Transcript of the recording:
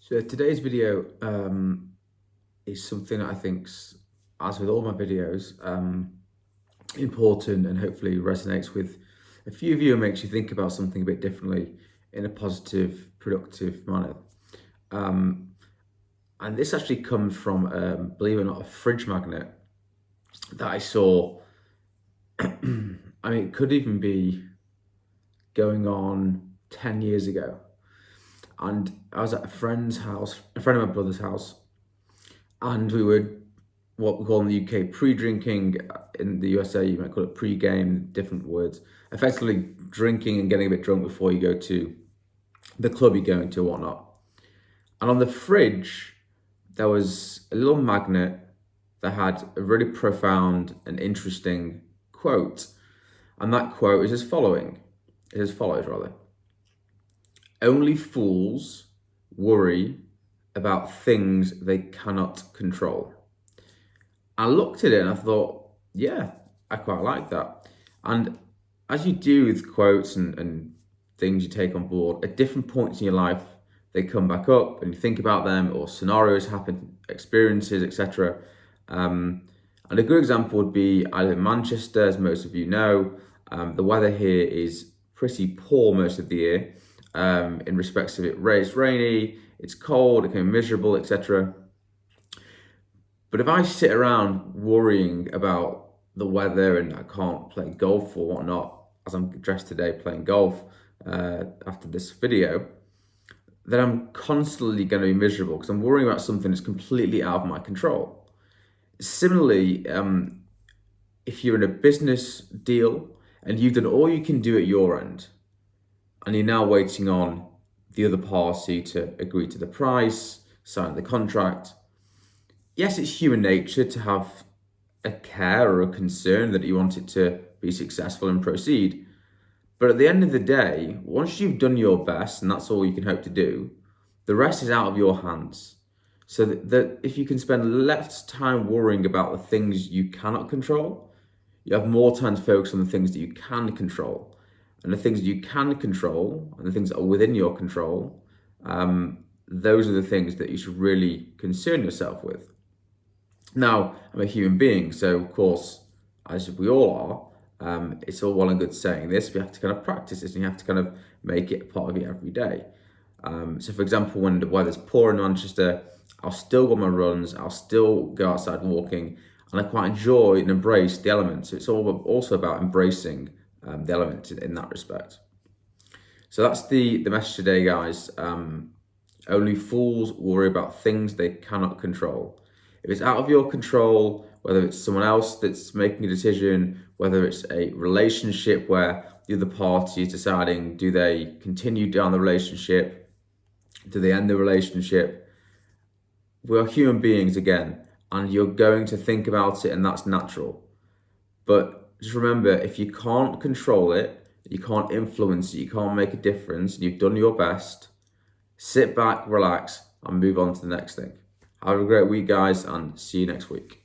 So today's video is something that I think's, as with all my videos, important and hopefully resonates with a few of you and makes you think about something a bit differently in a positive, productive manner. And this actually comes from, believe it or not, a fridge magnet that I saw. I mean, it could even be going on 10 years ago. And I was at a friend's house, a friend of my brother's house, and we were what we call in the UK pre-drinking. In the USA, you might call it pre-game, different words. Effectively, drinking and getting a bit drunk before you go to the club you're going to, whatnot. And on the fridge, there was a little magnet that had a really profound and interesting quote, and that quote is as following. It is as follows, rather. Only fools worry about things they cannot control. I looked at it and I thought, yeah, I quite like that. And as you do with quotes and things you take on board, at different points in your life, they come back up and you think about them, or scenarios happen, experiences, etc. And a good example would be I live in Manchester, as most of you know. The weather here is pretty poor most of the year. In respects of it's rainy, it's cold, it can be miserable, etc. But if I sit around worrying about the weather and I can't play golf or whatnot, as I'm dressed today playing golf after this video, then I'm constantly going to be miserable because I'm worrying about something that's completely out of my control. Similarly, if you're in a business deal and you've done all you can do at your end, and you're now waiting on the other party to agree to the price, sign the contract. Yes, it's human nature to have a care or a concern that you want it to be successful and proceed. But at the end of the day, once you've done your best, and that's all you can hope to do, the rest is out of your hands. So that if you can spend less time worrying about the things you cannot control, you have more time to focus on the things that you can control. And the things that you can control and the things that are within your control, those are the things that you should really concern yourself with. Now, I'm a human being, so of course, as we all are, it's all well and good saying this, but you have to kind of practice this and you have to kind of make it a part of your every day. So for example, when the weather's poor in Manchester, I'll still go on my runs, I'll still go outside walking, and I quite enjoy and embrace the elements. It's all also about embracing the elements in that respect. So that's the message today, guys. Only fools worry about things they cannot control. If it's out of your control, whether it's someone else that's making a decision, whether it's a relationship where the other party is deciding, do they continue down the relationship? Do they end the relationship? We're human beings again, and you're going to think about it, and that's natural. But just remember, if you can't control it, you can't influence it, you can't make a difference, and you've done your best, sit back, relax, and move on to the next thing. Have a great week, guys, and see you next week.